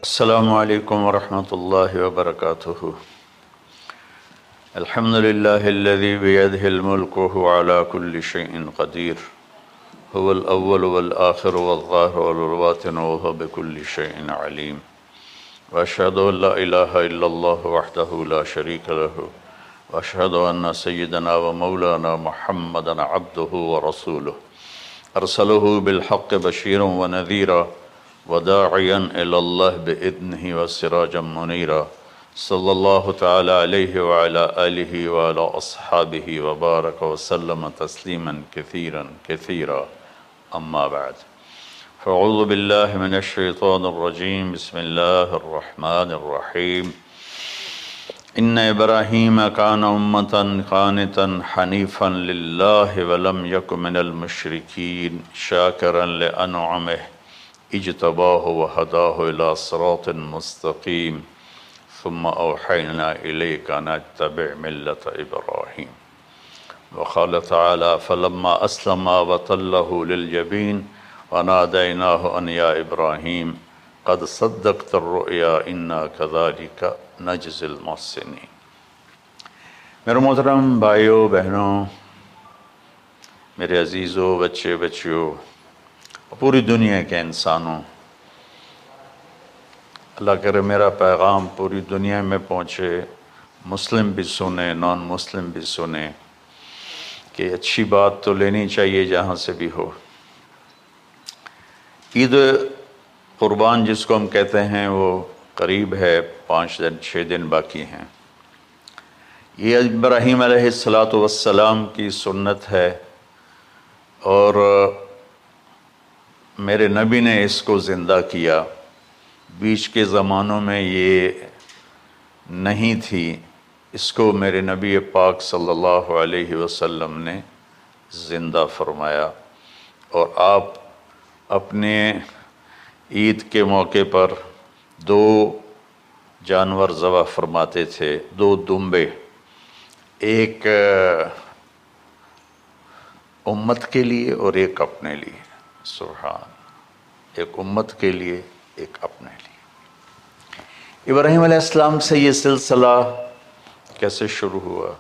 السلام علیکم ورحمۃ اللہ وبرکاتہ۔ الحمد للہ الذی بیدہ الملک وہو علی کل شیء قدیر، هو الاول والآخر والظاہر والباطن وہو بکل شیء علیم، واشہد ان لا الہ الا اللہ وحدہ لا شریک لہ، واشہد ان سیدنا ومولانا محمدا عبدہ ورسولہ، ارسلہ بالحق بشیرا ونذیرا وداعیا الی اللہ بإذنہ وسراجا منیرا، صلی اللہ تعالی علیہ وعلی آلہ وعلی اصحابہ وبارک وسلم تسلیما کثیرا کثیرا، اما بعد فاعوذ باللہ من الشیطان الرجیم، بسم اللہ الرحمن الرحیم۔ ان ابراہیم کان امۃ قانتا حنیفا للہ ولم یک من المشرکین شاکرا لانعمہ اجتباہ وہداہ الی صراط مستقیم ثم اوحینا الیک ان اتبع ملۃ ابراہیم۔ وقال تعالی فلما اسلم وتلہ للجبین ونادیناہ ان یا ابراہیم قد صدقت الرؤیا انا کذلک نجزی المحسنین۔ میرے محترم بھائیوں بہنوں، میرے عزیزوں، بچے بچیوں، پوری دنیا کے انسانوں، اللہ کرے میرا پیغام پوری دنیا میں پہنچے، مسلم بھی سنیں، نان مسلم بھی سنیں، کہ اچھی بات تو لینی چاہیے جہاں سے بھی ہو۔ عید قربان جس کو ہم کہتے ہیں وہ قریب ہے، 5 دن 6 دن باقی ہیں۔ یہ ابراہیم علیہ السلام کی سنت ہے، اور میرے نبی نے اس کو زندہ کیا۔ بیچ کے زمانوں میں یہ نہیں تھی، اس کو میرے نبی پاک صلی اللہ علیہ وسلم نے زندہ فرمایا، اور آپ اپنے عید کے موقع پر 2 جانور ذبح فرماتے تھے، 2 دمبے، ایک امت کے لیے اور ایک اپنے لیے۔ سبحان، ایک امت کے لیے، ایک اپنے لیے۔ ابراہیم علیہ السلام سے یہ سلسلہ کیسے شروع ہوا؟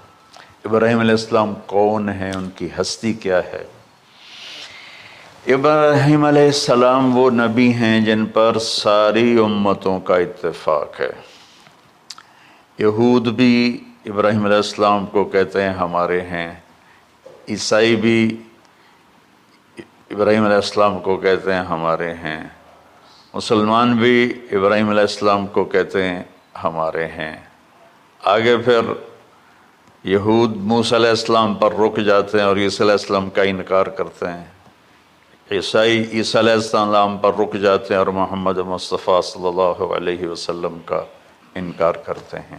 ابراہیم علیہ السلام کون ہیں؟ ان کی ہستی کیا ہے؟ ابراہیم علیہ السلام وہ نبی ہیں جن پر ساری امتوں کا اتفاق ہے۔ یہود بھی ابراہیم علیہ السلام کو کہتے ہیں ہمارے ہیں، عیسائی بھی ابراہیم علیہ السلام کو کہتے ہیں ہمارے ہیں، مسلمان بھی ابراہیم علیہ السلام کو کہتے ہیں ہمارے ہیں۔ آگے پھر یہود موسیٰ علیہ السلام پر رک جاتے ہیں اور عیسیٰ علیہ السلام کا انکار کرتے ہیں، عیسائی عیسیٰ علیہ السلام پر رک جاتے ہیں اور محمد مصطفیٰ صلی اللہ علیہ وسلم کا انکار کرتے ہیں۔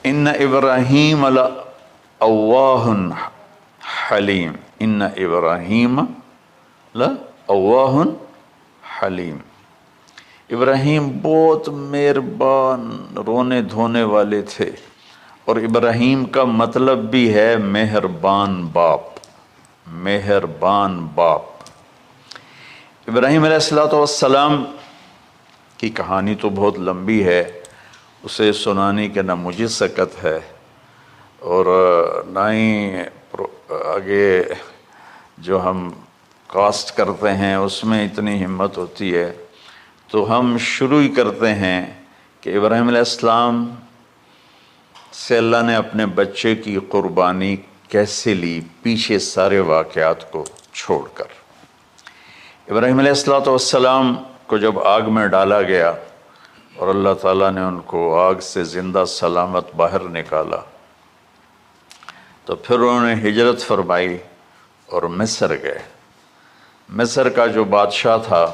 ان ابراہیم لأواہ حلیم، ان ابراہیم لأواہ حلیم۔ ابراہیم بہت مہربان، رونے دھونے والے تھے، اور ابراہیم کا مطلب بھی ہے مہربان باپ، مہربان باپ۔ ابراہیم علیہ السلام کی کہانی تو بہت لمبی ہے، اسے سنانے کے نہ مجھے سکت ہے، اور نہ ہی آگے جو ہم کاسٹ کرتے ہیں اس میں اتنی ہمت ہوتی ہے، تو ہم شروع ہی کرتے ہیں کہ ابراہیم علیہ السلام سے اللہ نے اپنے بچے کی قربانی کیسے لی، پیچھے سارے واقعات کو چھوڑ کر۔ ابراہیم علیہ السلام کو جب آگ میں ڈالا گیا اور اللہ تعالیٰ نے ان کو آگ سے زندہ سلامت باہر نکالا، تو پھر انہوں نے ہجرت فرمائی اور مصر گئے۔ مصر کا جو بادشاہ تھا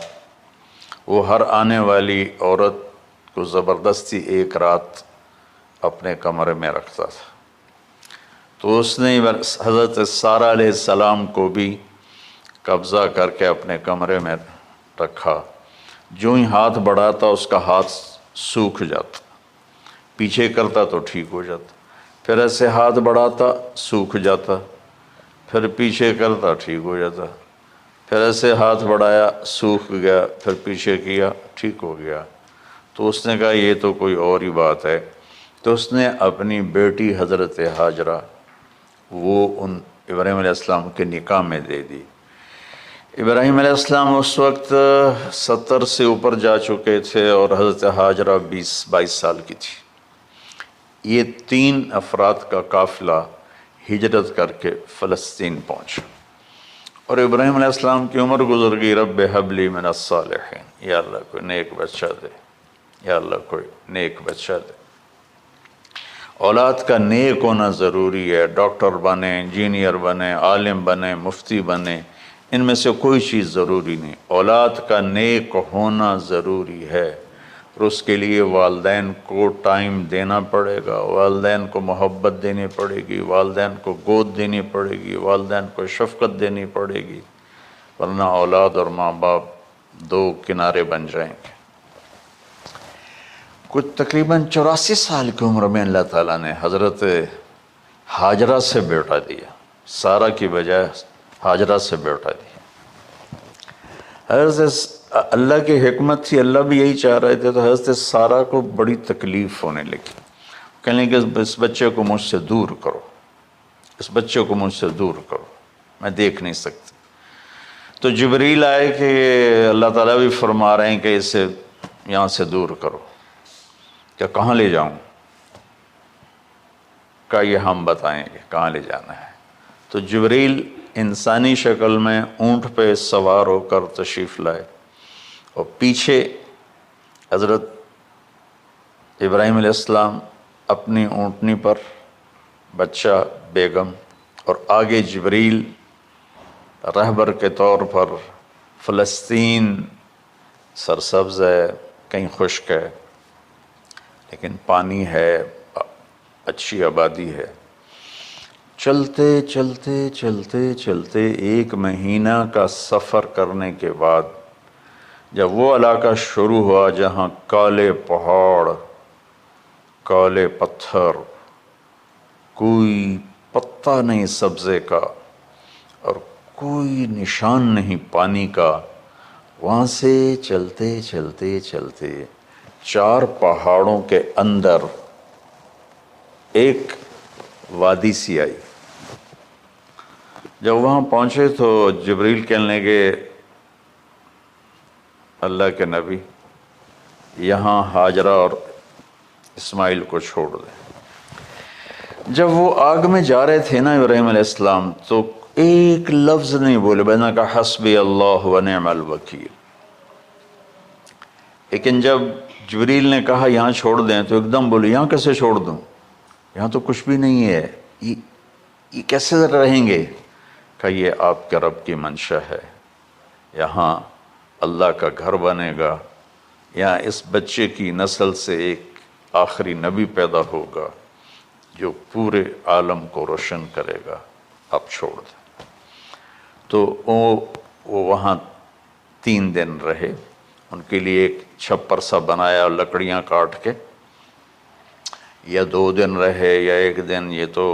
وہ ہر آنے والی عورت کو زبردستی ایک رات اپنے کمرے میں رکھتا تھا، تو اس نے حضرت سارہ علیہ السلام کو بھی قبضہ کر کے اپنے کمرے میں رکھا۔ جو ہی ہاتھ بڑھاتا اس کا ہاتھ سوکھ جاتا، پیچھے کرتا تو ٹھیک ہو جاتا، پھر ایسے ہاتھ بڑھاتا سوکھ جاتا، پھر پیچھے کرتا ٹھیک ہو جاتا، پھر ایسے ہاتھ بڑھایا سوکھ گیا، پھر پیچھے کیا ٹھیک ہو گیا۔ تو اس نے کہا یہ تو کوئی اور ہی بات ہے، تو اس نے اپنی بیٹی حضرت حاجرہ وہ ان ابراہیم علیہ السلام کے نکاح میں دے دی۔ ابراہیم علیہ السلام اس وقت 70 سے اوپر جا چکے تھے اور حضرت حاجرہ 22 سال کی تھی۔ یہ 3 افراد کا قافلہ ہجرت کر کے فلسطین پہنچا، اور ابراہیم علیہ السلام کی عمر گزر گئی۔ رب ہب لی من الصالحین، یا اللہ کوئی نیک بچہ دے، یا اللہ کوئی نیک بچہ دے۔ اولاد کا نیک ہونا ضروری ہے، ڈاکٹر بنے، انجینئر بنے، عالم بنے، مفتی بنے، ان میں سے کوئی چیز ضروری نہیں، اولاد کا نیک ہونا ضروری ہے، اور اس کے لیے والدین کو ٹائم دینا پڑے گا، والدین کو محبت دینی پڑے گی، والدین کو گود دینی پڑے گی، والدین کو شفقت دینی پڑے گی، ورنہ اولاد اور ماں باپ 2 کنارے بن جائیں گے۔ کچھ تقریباً 84 سال کی عمر میں اللہ تعالیٰ نے حضرت حاجرہ سے بیٹا دیا، سارہ کی بجائے حاجرہ سے بیٹا دیا۔ حضرت اللہ کی حکمت تھی، اللہ بھی یہی چاہ رہے تھے، تو حضرت سارہ کو بڑی تکلیف ہونے لگی، کہنے لگے اس بچے کو مجھ سے دور کرو، اس بچے کو مجھ سے دور کرو، میں دیکھ نہیں سکتی۔ تو جبریل آئے کہ اللہ تعالیٰ بھی فرما رہے ہیں کہ اسے یہاں سے دور کرو، کہ کہاں لے جاؤں؟ کہ یہ ہم بتائیں گے کہاں لے جانا ہے۔ تو جبریل انسانی شکل میں اونٹ پہ سوار ہو کر تشریف لائے، اور پیچھے حضرت ابراہیم علیہ السلام اپنی اونٹنی پر، بچہ بیگم، اور آگے جبریل رہبر کے طور پر۔ فلسطین سرسبز ہے، کہیں خشک ہے، لیکن پانی ہے، اچھی آبادی ہے۔ چلتے چلتے چلتے چلتے 1 مہینہ کا سفر کرنے کے بعد جب وہ علاقہ شروع ہوا جہاں کالے پہاڑ، کالے پتھر، کوئی پتا نہیں سبزے کا اور کوئی نشان نہیں پانی کا، وہاں سے چلتے چلتے چلتے 4 پہاڑوں کے اندر ایک وادی سی آئی۔ جب وہاں پہنچے تو جبریل کہنے لگے اللہ کے نبی یہاں حاجرہ اور اسماعیل کو چھوڑ دیں۔ جب وہ آگ میں جا رہے تھے نا ابراہیم علیہ السلام، تو ایک لفظ نہیں بولے، بس نے کہا حسبی اللہ و نعم الوکیل۔ لیکن جب جبریل نے کہا یہاں چھوڑ دیں تو ایک دم بولے یہاں کیسے چھوڑ دوں، یہاں تو کچھ بھی نہیں ہے، یہ کیسے رہیں گے؟ کہ یہ آپ کے رب کی منشا ہے، یہاں اللہ کا گھر بنے گا، یہاں اس بچے کی نسل سے ایک آخری نبی پیدا ہوگا جو پورے عالم کو روشن کرے گا، آپ چھوڑ دیں۔ تو وہ وہاں 3 دن رہے، ان کے لیے ایک چھپر سا بنایا اور لکڑیاں کاٹ کے، یا 2 دن رہے یا 1 دن، یہ تو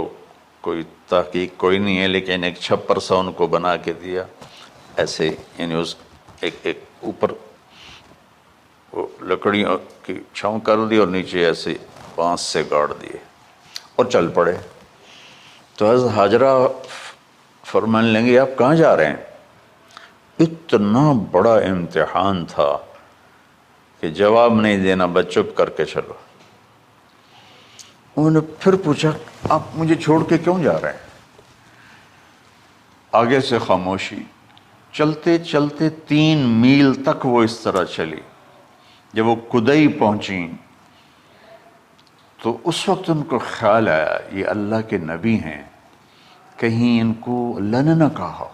کوئی تحقیق کوئی نہیں ہے، لیکن ایک چھپر سا ان کو بنا کے دیا ایسے، یعنی اس ایک اوپر وہ لکڑیوں کی چھاؤں کر دی اور نیچے ایسے بانس سے گاڑ دیے اور چل پڑے۔ تو حضرت حاجرہ فرمانے لگے آپ کہاں جا رہے ہیں؟ اتنا بڑا امتحان تھا کہ جواب نہیں دینا، بس چپ کر کے چلو۔ انہوں نے پھر پوچھا آپ مجھے چھوڑ کے کیوں جا رہے ہیں؟ آگے سے خاموشی، چلتے چلتے 3 میل تک وہ اس طرح چلی۔ جب وہ کدئی پہنچیں تو اس وقت ان کو خیال آیا یہ اللہ کے نبی ہیں، کہیں ان کو اللہ نے نہ کہا۔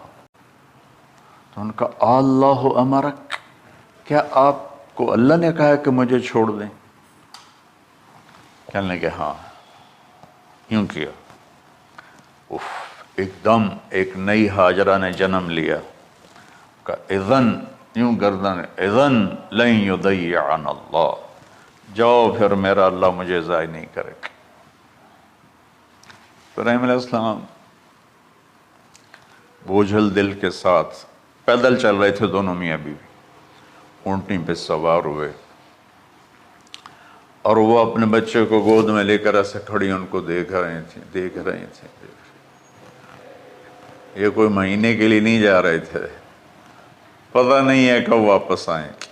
تو ان کا اللہ امرک، کیا آپ کو اللہ نے کہا کہ مجھے چھوڑ دیں؟ کہنے لگے ہاں، یوں کیا۔ ایک دم ایک نئی حاجرہ نے جنم لیا، کہ اذن، یوں گردن، اذن لن یضیعن اللہ، جاؤ پھر میرا اللہ مجھے ضائع نہیں کرے گا۔ ابراہیم علیہ السلام بوجھل دل کے ساتھ پیدل چل رہے تھے، دونوں میاں بیوی اونٹنی پہ سوار ہوئے، اور وہ اپنے بچے کو گود میں لے کر ایسے کھڑی ان کو دیکھ رہے تھے۔ یہ کوئی مہینے کے لیے نہیں جا رہے تھے، پتہ نہیں ہے کب واپس آئیں گے۔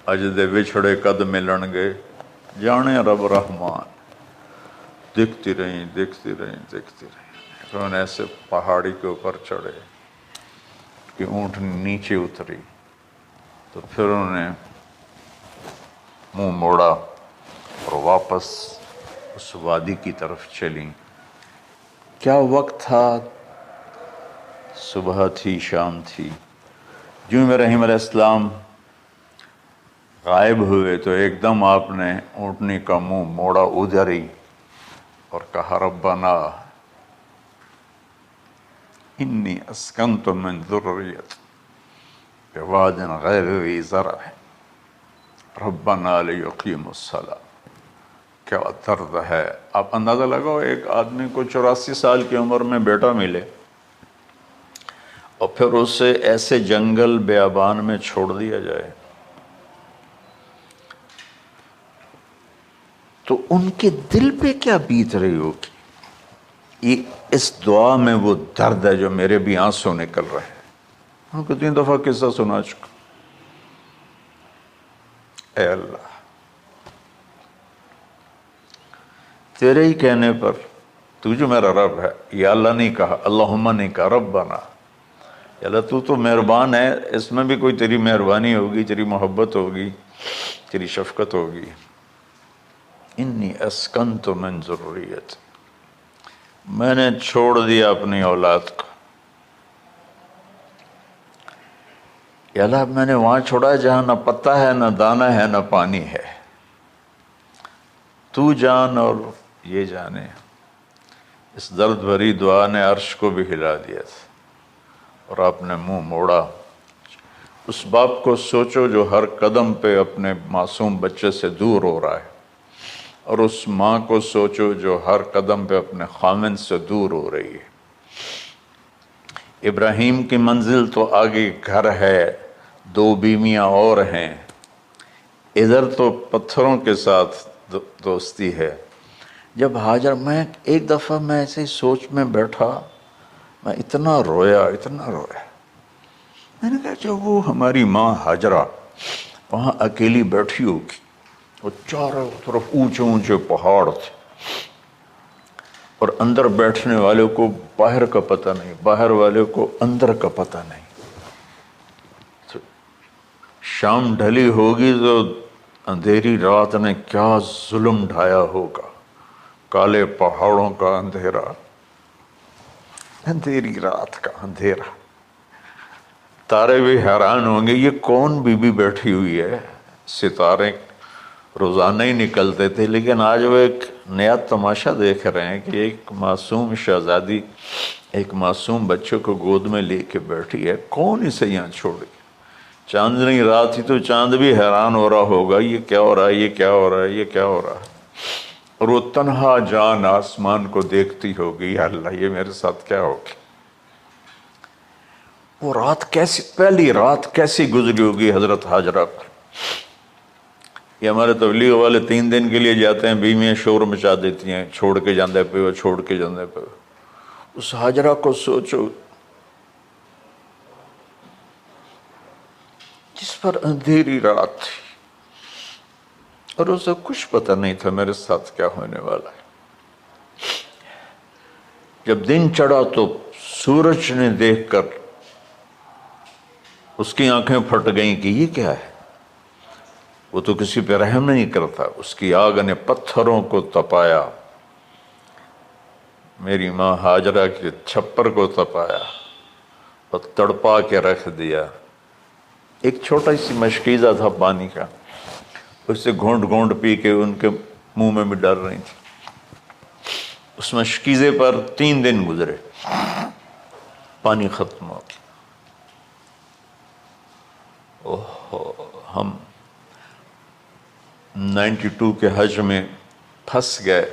اج دے وچھڑے قد ملن گے، جانے رب رحمان۔ دیکھتی رہیں۔ پھر انہیں ایسے پہاڑی کے اوپر چڑھے کہ اونٹنی نیچے اتری، تو پھر انہوں نے منہ موڑا اور واپس اس وادی کی طرف چلیں۔ کیا وقت تھا، صبح تھی، شام تھی۔ جو ابراہیم علیہ السلام غائب ہوئے تو ایک دم آپ نے اونٹنی کا منہ موڑا ادھر ہی اور کہا ربنا انی اسکنت من ذریتی بواد غیر ذی زرع ربنا لیقیموا الصلاۃ۔ کیا درد ہے! آپ اندازہ لگاؤ، ایک آدمی کو 84 سال کی عمر میں بیٹا ملے اور پھر اسے ایسے جنگل بیابان میں چھوڑ دیا جائے، تو ان کے دل پہ کیا بیت رہی ہوگی۔ یہ اس دعا میں وہ درد ہے جو میرے بھی آنسو نکل رہے ہیں۔ ہم کو 3 دفعہ قصہ سنا چکا۔ اے اللہ، تیرے ہی کہنے پر، تو جو میرا رب ہے، یا اللہ نہیں کہا، اللہم نہیں کہا، ربنا، یا اللہ تو مہربان ہے، اس میں بھی کوئی تیری مہربانی ہوگی، تیری محبت ہوگی، تیری شفقت ہوگی۔ انی اسکنت من ذریتی، میں نے چھوڑ دیا اپنی اولاد کو، یا اللہ میں نے وہاں چھوڑا ہے جہاں نہ پتہ ہے، نہ دانہ ہے، نہ پانی ہے، تو جان اور یہ جانے۔ اس درد بھری دعا نے عرش کو بھی ہلا دیا تھا، اور آپ نے منہ موڑا۔ اس باپ کو سوچو جو ہر قدم پہ اپنے معصوم بچے سے دور ہو رہا ہے، اور اس ماں کو سوچو جو ہر قدم پہ اپنے خامند سے دور ہو رہی ہے۔ ابراہیم کی منزل تو آگے گھر ہے، 2 بیویاں اور ہیں، ادھر تو پتھروں کے ساتھ دوستی ہے۔ جب ہاجر، میں ایک دفعہ میں ایسے سوچ میں بیٹھا، میں اتنا رویا۔ میں نے کہا جب وہ ہماری ماں ہاجرہ وہاں اکیلی بیٹھی ہوگی، وہ چاروں طرف اونچے اونچے پہاڑ تھے، اور اندر بیٹھنے والے کو باہر کا پتہ نہیں، باہر والے کو اندر کا پتہ نہیں۔ تو شام ڈھلی ہوگی تو اندھیری رات نے کیا ظلم ڈھایا ہوگا، کالے پہاڑوں کا اندھیرا، اندھیری رات کا اندھیرا۔ تارے بھی حیران ہوں گے، یہ کون بی بی بیٹھی ہوئی ہے۔ ستارے روزانہ ہی نکلتے تھے، لیکن آج وہ ایک نیا تماشا دیکھ رہے ہیں کہ ایک معصوم شہزادی ایک معصوم بچے کو گود میں لے کے بیٹھی ہے، کون اسے یہاں چھوڑے۔ چاندنی رات ہی تو چاند بھی حیران ہو رہا ہوگا، یہ کیا ہو رہا ہے، یہ کیا ہو رہا ہے، یہ کیا ہو رہا ہے۔ اور وہ تنہا جان آسمان کو دیکھتی ہوگی، یا اللہ یہ میرے ساتھ کیا ہوگی۔ وہ رات کیسی، پہلی رات کیسی گزری ہوگی حضرت ہاجرہ پر۔ یہ ہمارے تبلیغ والے 3 دن کے لیے جاتے ہیں، بیویاں شور مچا دیتی ہیں، چھوڑ کے جاندے پہ وہ، چھوڑ کے جاندے پہ۔ اس ہاجرہ کو سوچو جس پر اندھیری رات تھی، اور اسے کچھ پتہ نہیں تھا میرے ساتھ کیا ہونے والا ہے۔ جب دن چڑھا تو سورج نے دیکھ کر اس کی آنکھیں پھٹ گئیں کہ یہ کیا ہے۔ وہ تو کسی پہ رحم نہیں کرتا، اس کی آگ نے پتھروں کو تپایا، میری ماں ہاجرہ کے چھپر کو تپایا اور تڑپا کے رکھ دیا۔ ایک چھوٹا سی مشکیزہ تھا پانی کا، اسے گھونٹ گھونٹ پی کے ان کے منہ میں بھی ڈر رہی تھی۔ اس مشکیزے پر 3 دن گزرے، پانی ختم ہو گیا۔ ہم 92 کے حج میں پھنس گئے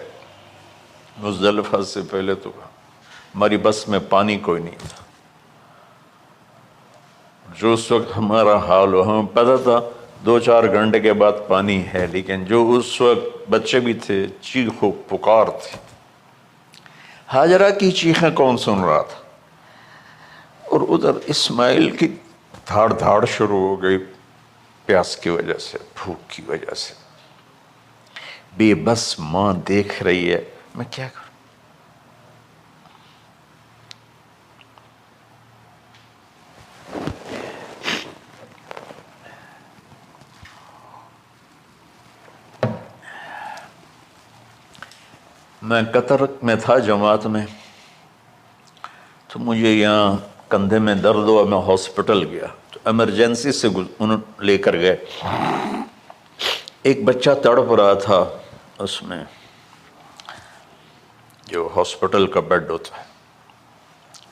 مزدلفہ سے پہلے تو ہماری بس میں پانی کوئی نہیں تھا. جو اس وقت ہمارا حال ہو، ہمیں پتہ تھا 2-4 گھنٹے کے بعد پانی ہے، لیکن جو اس وقت بچے بھی تھے، چیخ و پکار تھی. ہاجرہ کی چیخیں کون سن رہا تھا؟ اور ادھر اسماعیل کی دھاڑ دھاڑ شروع ہو گئی، پیاس کی وجہ سے، بھوک کی وجہ سے. بے بس ماں دیکھ رہی ہے، میں کیا کروں؟ میں قطر میں تھا جماعت میں، تو مجھے یہاں کندھے میں درد ہوا، میں ہاسپٹل گیا تو ایمرجنسی سے انہوں لے کر گئے. ایک بچہ تڑپ رہا تھا اس میں، جو ہاسپٹل کا بیڈ ہوتا ہے،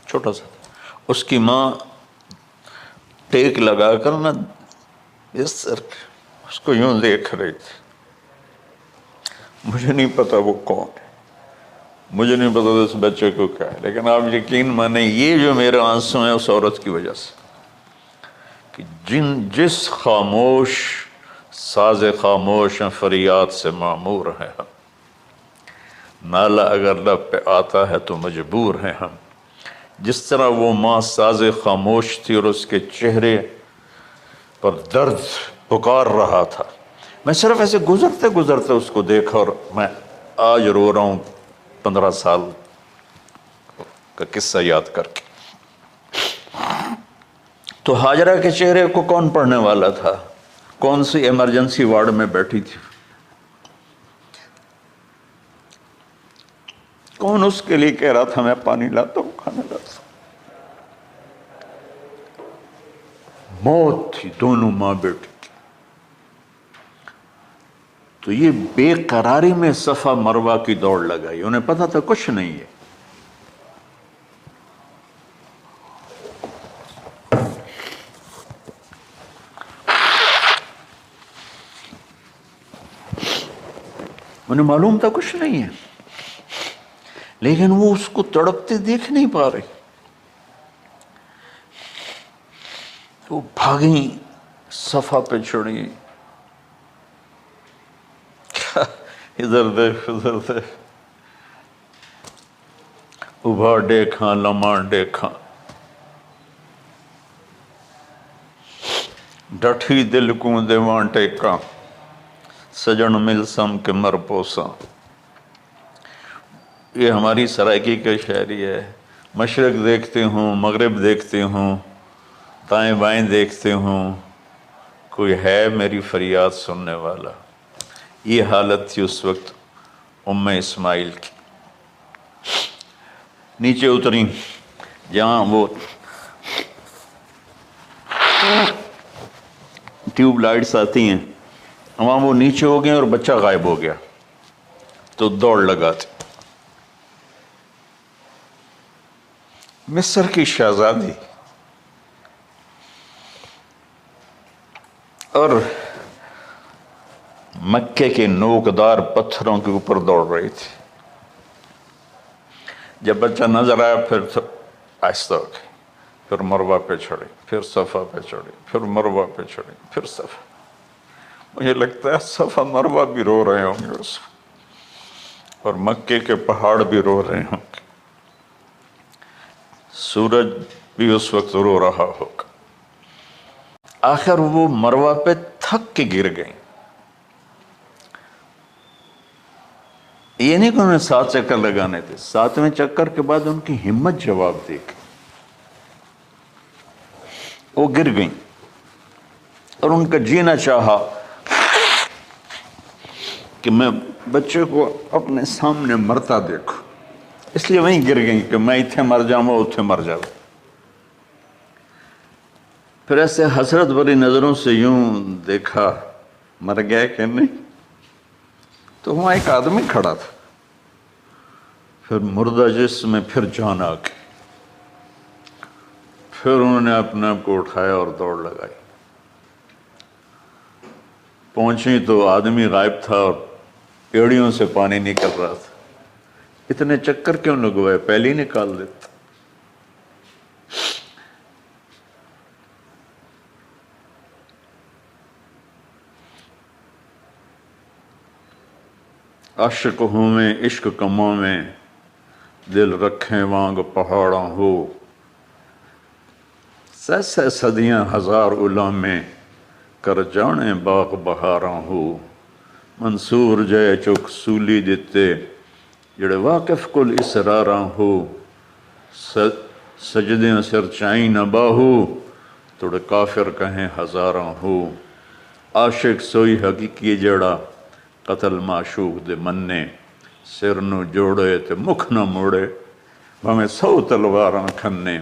چھوٹا سا. اس کی ماں ٹیک لگا کر نا اس کو یوں دیکھ رہی تھی. مجھے نہیں پتا وہ کون ہے، مجھے نہیں پتا اس بچے کو کیا ہے، لیکن آپ یقین مانیں یہ جو میرے آنسو ہیں اس عورت کی وجہ سے، کہ جس خاموش ساز خاموش فریاد سے معمور ہیں ہم، نالہ اگر لب پہ آتا ہے تو مجبور ہیں ہم. جس طرح وہ ماں ساز خاموش تھی اور اس کے چہرے پر درد پکار رہا تھا، میں صرف ایسے گزرتے گزرتے اس کو دیکھا اور میں آج رو رہا ہوں 15 سال کا قصہ یاد کر کے. تو ہاجرہ کے چہرے کو کون پڑھنے والا تھا؟ کون سی ایمرجنسی وارڈ میں بیٹھی تھی؟ کون اس کے لیے کہہ رہا تھا میں پانی لاتا ہوں، کھانا لاتا ہوں؟ موت تھی دونوں ماں بیٹی کی. تو یہ بے قراری میں صفا مروہ کی دوڑ لگائی، انہیں پتا تھا کچھ نہیں ہے. انہیں معلوم تھا کچھ نہیں ہے، لیکن وہ اس کو تڑپتے دیکھ نہیں پا رہے. وہ بھاگیں، صفا پہ چڑھی، ادھر دیکھ ادھر دیکھ، ابھا دیکھاں لمحہ دیکھاں، ڈٹھی دل کو دیواں ٹیکاں، سجن مل سم کے مر پوساں. یہ ہماری سرائکی کا شاعری ہے. مشرق دیکھتے ہوں، مغرب دیکھتے ہوں، دائیں بائیں دیکھتے ہوں، کوئی ہے میری فریاد سننے والا. یہ حالت تھی اس وقت ام اسماعیل کی. نیچے اتری جہاں وہ ٹیوب لائٹس آتی ہیں، وہاں وہ نیچے ہو گئے اور بچہ غائب ہو گیا. تو دوڑ لگاتے. مصر کی شہزادی اور مکے کے نوکدار پتھروں کے اوپر دوڑ رہی تھی. جب بچہ نظر آیا پھر آہستہ ہو گئی، پھر مروہ پہ چڑھی، پھر صفا پہ چڑھی، پھر مروہ پہ چڑھی، پھر صفا. مجھے لگتا ہے صفا مروہ بھی رو رہے ہوں گے اس وقت، اور مکے کے پہاڑ بھی رو رہے ہوں گے، سورج بھی اس وقت رو رہا ہوگا. آخر وہ مروہ پہ تھک کے گر گئیں. یہ نہیں کہ انہیں 7 چکر لگانے تھے، 7ویں چکر کے بعد ان کی ہمت جواب دے گئی، وہ گر گئیں. اور ان کا جینا چاہا کہ میں بچے کو اپنے سامنے مرتا دیکھوں، اس لیے وہیں گر گئیں کہ میں اتھے مر جاؤں اتھے مر جاؤں. پھر ایسے حسرت بھری نظروں سے یوں دیکھا، مر گیا کہ نہیں. تو وہاں ایک آدمی کھڑا تھا. پھر مردہ جسم میں پھر جان آ گئی. پھر انہوں نے اپنے آپ کو اٹھایا اور دوڑ لگائی. پہنچی تو آدمی غائب تھا اور پیڑیوں سے پانی نکل رہا تھا. اتنے چکر کیوں لگوائے؟ پہلے ہی نکال دیتا۔ عاشق ہوں میں عشق کماں میں، دل رکھیں وانگ پہاڑاں ہو، سہ صدیاں ہزار علامے، کر جانے باغ بہاراں ہو، منصور جے چک سولی دتے، جڑے واقف کل اسراراں ہو، سجدیں سر چائیں نہ باہو، توڑے کافر کہیں ہزاراں ہو، عاشق سوئی حقیقی جڑا، قتل معشوق دے مننے، سر نو جوڑے تے مکھ نہ موڑے، ہمیں 100 تلواراں کھنے،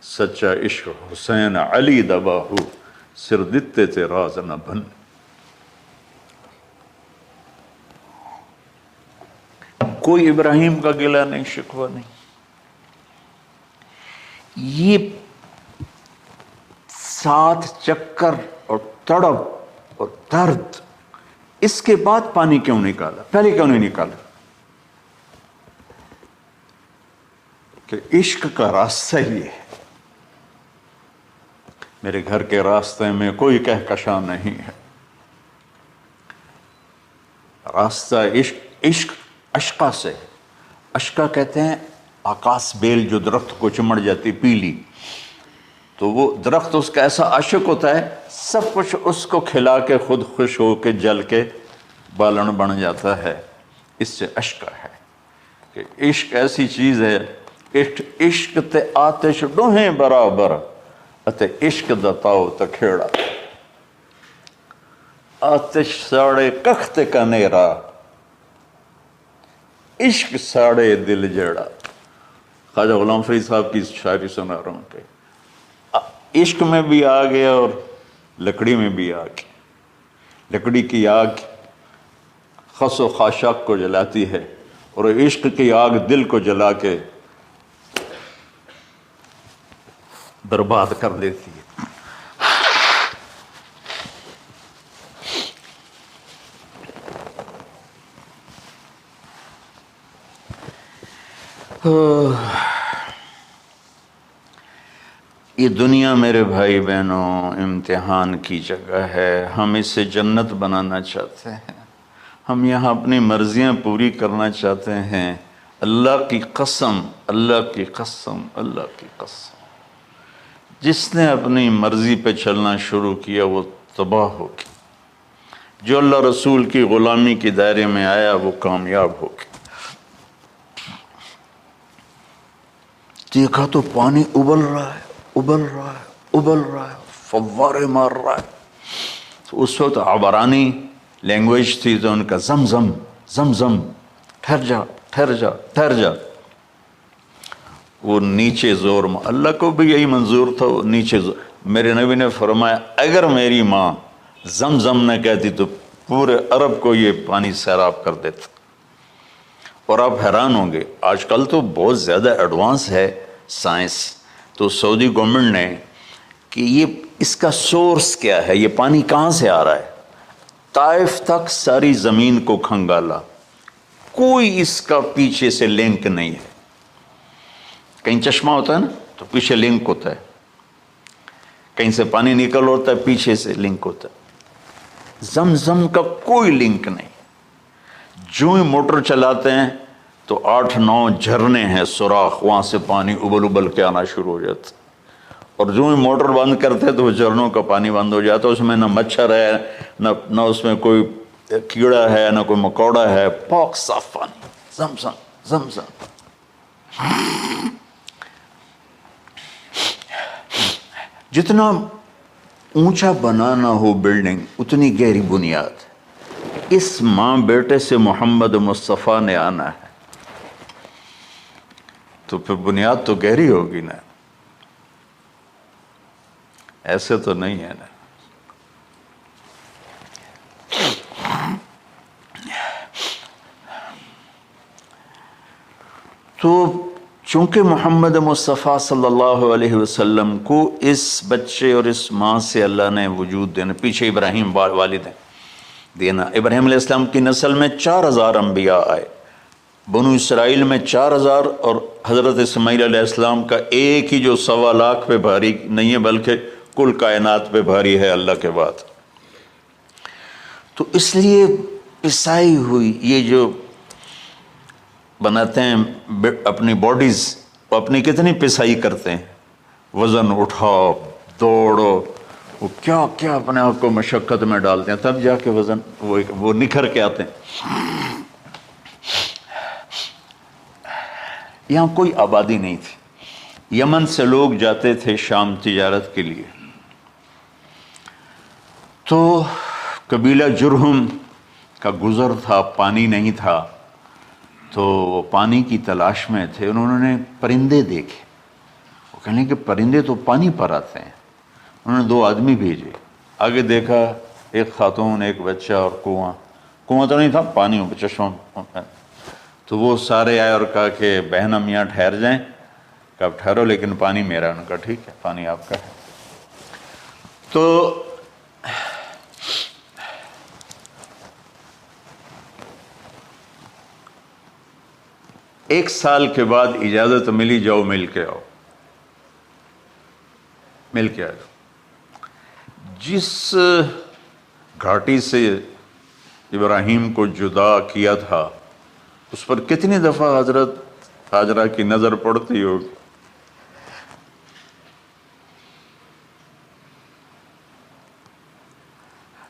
سچا عشق حسین علی دا باہو، سر دتے تے راز نہ بن۔ کوئی ابراہیم کا گلہ نہیں، شکوہ نہیں۔ یہ 7 چکر اور تڑپ اور درد، اس کے بعد پانی کیوں نکالا؟ پہلے کیوں نہیں نکالا؟ کہ عشق کا راستہ یہ ہے، میرے گھر کے راستے میں کوئی کہکشاں نہیں ہے، راستہ عشق اشقا سے۔ اشقا کہتے ہیں آکاس بیل جو درخت کو چمڑ جاتی پیلی، تو وہ درخت اس کا ایسا عاشق ہوتا ہے، سب کچھ اس کو کھلا کے خود خوش ہو کے جل کے بالن بن جاتا ہے۔ اس سے اشقا ہے کہ عشق ایسی چیز ہے، عشق تے آتش ڈوہیں برابر، اتے عشق دا تاؤ تکھیڑا، آتش ساڑے کخت کا نیرا، عشق ساڑے دل جیڑا۔ خواجہ غلام فرید صاحب کی شاعری سنا رہا ہوں کہ عشق میں بھی آگ ہے اور لکڑی میں بھی آگ ہے۔ لکڑی کی آگ خس و خاشاک کو جلاتی ہے، اور عشق کی آگ دل کو جلا کے برباد کر دیتی ہے۔ یہ دنیا میرے بھائی بہنوں امتحان کی جگہ ہے، ہم اسے جنت بنانا چاہتے ہیں، ہم یہاں اپنی مرضیاں پوری کرنا چاہتے ہیں۔ اللہ کی قسم، اللہ کی قسم، اللہ کی قسم، جس نے اپنی مرضی پہ چلنا شروع کیا وہ تباہ ہو گیا، جو اللہ رسول کی غلامی کے دائرے میں آیا وہ کامیاب ہو گیا۔ دیکھا تو پانی ابل رہا ہے، ابل رہا ہے، ابل رہا ہے، فوارے مار رہا ہے۔ تو اس وقت عبرانی لینگویج تھی تو ان کا زمزم زمزم، ٹھہر جا ٹھہر جا ٹھہر جا۔ وہ نیچے زور، اللہ کو بھی یہی منظور تھا، وہ نیچے زور۔ میرے نبی نے فرمایا اگر میری ماں زمزم نہ کہتی تو پورے عرب کو یہ پانی سیراب کر دیتا۔ اور آپ حیران ہوں گے، آج کل تو بہت زیادہ ایڈوانس ہے سائنس، تو سعودی گورنمنٹ نے کہ یہ اس کا سورس کیا ہے، یہ پانی کہاں سے آ رہا ہے، طائف تک ساری زمین کو کھنگالا، کوئی اس کا پیچھے سے لنک نہیں ہے۔ کہیں چشمہ ہوتا ہے نا تو پیچھے لنک ہوتا ہے، کہیں سے پانی نکل ہوتا ہے پیچھے سے لنک ہوتا ہے۔ زمزم کا کوئی لنک نہیں۔ جو ہی موٹر چلاتے ہیں تو 8-9 جھرنے ہیں سوراخ، وہاں سے پانی ابل ابل کے آنا شروع ہو جاتا، اور جو ہی موٹر بند کرتے تو وہ جھرنوں کا پانی بند ہو جاتا۔ اس میں نہ مچھر ہے، نہ اس میں کوئی کیڑا ہے، نہ کوئی مکوڑا ہے، پاک صاف پانی، زمزم زمزم۔ جتنا اونچا بنانا ہو بلڈنگ اتنی گہری بنیاد۔ اس ماں بیٹے سے محمد مصطفیٰ نے آنا ہے تو پھر بنیاد تو گہری ہوگی نا، ایسے تو نہیں ہے نا۔ تو چونکہ محمد مصطفیٰ صلی اللہ علیہ وسلم کو اس بچے اور اس ماں سے اللہ نے وجود دینا، پیچھے ابراہیم والد ہیں دینا، ابراہیم علیہ السلام کی نسل میں 4000 انبیاء آئے، بنو اسرائیل میں 4000 اور حضرت اسماعیل علیہ السلام کا ایک ہی جو 1.25 لاکھ پہ بھاری نہیں ہے بلکہ کل کائنات پہ بھاری ہے اللہ کے بعد. تو اس لیے پسائی ہوئی یہ جو بناتے ہیں اپنی باڈیز، وہ اپنی کتنی پسائی کرتے ہیں، وزن اٹھاؤ دوڑو، وہ کیا کیا اپنے آپ کو مشقت میں ڈالتے ہیں، تب جا کے وزن وہ نکھر کے آتے ہیں. یہاں کوئی آبادی نہیں تھی. یمن سے لوگ جاتے تھے شام تجارت کے لیے. تو قبیلہ جرہم کا گزر تھا، پانی نہیں تھا، تو وہ پانی کی تلاش میں تھے. انہوں نے پرندے دیکھے. وہ کہنے کہ پرندے تو پانی پر آتے ہیں. انہوں نے 2 آدمی بھیجے. آگے دیکھا ایک خاتون، ایک بچہ اور کنواں تو نہیں تھا، پانی چشمہ. تو وہ سارے آئے اور کہا کہ بہن ہم یہاں ٹھہر جائیں. کہا ٹھہرو لیکن پانی میرا. انہوں نے کہا ٹھیک ہے پانی آپ کا ہے. تو ایک سال کے بعد اجازت ملی، جاؤ مل کے آؤ. مل کے آئے. جس گھاٹی سے ابراہیم کو جدا کیا تھا اس پر کتنی دفعہ حضرت ہاجرہ کی نظر پڑتی ہوگی.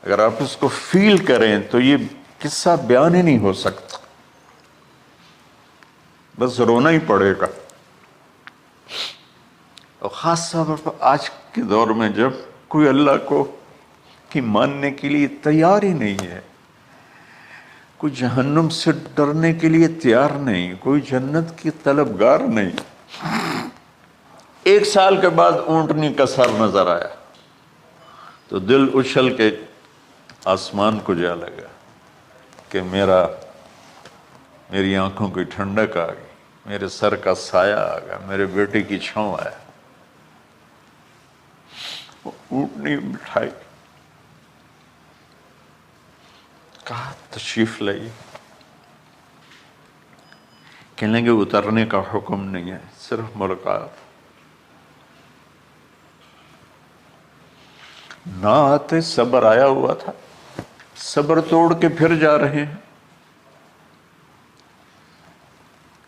اگر آپ اس کو فیل کریں تو یہ قصہ بیان ہی نہیں ہو سکتا، بس رونا ہی پڑے گا. اور خاص طور پر آج کے دور میں جب کوئی اللہ کو کی ماننے کے لیے تیار ہی نہیں ہے، کوئی جہنم سے ڈرنے کے لیے تیار نہیں، کوئی جنت کی طلبگار نہیں. 1 سال کے بعد اونٹنی کا سر نظر آیا تو دل اچھل کے آسمان کو جا لگا کہ میری آنکھوں کی ٹھنڈک آ گئی، میرے سر کا سایہ آ گیا، میرے بیٹے کی چھاؤں آیا. وہ اونٹنی بٹھائی، کہا تشریف لائیے. کہنے لگے اترنے کا حکم نہیں ہے، صرف ملاقات. نہ آتے صبر آیا ہوا تھا، صبر توڑ کے پھر جا رہے ہیں.